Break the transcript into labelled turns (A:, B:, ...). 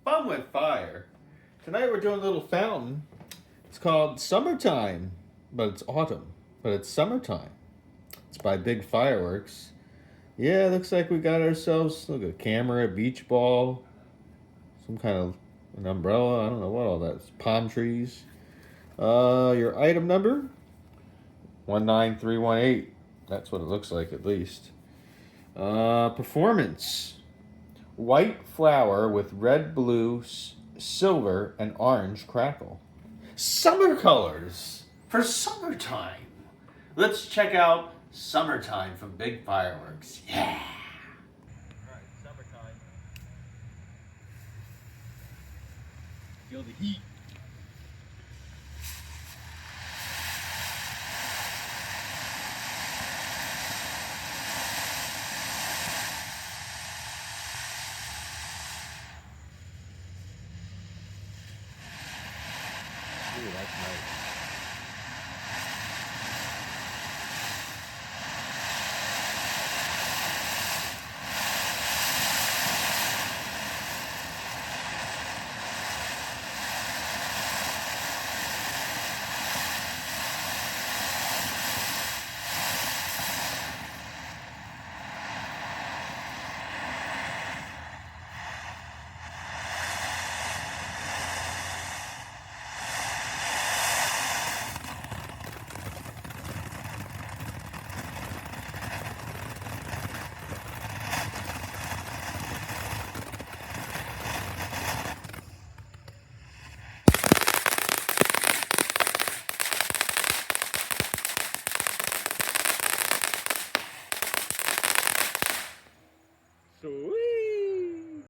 A: Fun with fire. Tonight we're doing a little fountain. It's called Summertime, but it's autumn. But it's summertime. It's by Big Fireworks. Yeah, looks like we got ourselves look a camera, a beach ball, some kind of an umbrella. I don't know what all that is. Palm trees. Your item number 19318. That's what it looks like at least. Performance. White flower with red, blue, silver, and orange crackle. Summer colors for summertime. Let's check out Summertime from Big Fireworks. Yeah.
B: Alright, summertime. Feel the heat.
A: Ooh, that's nice.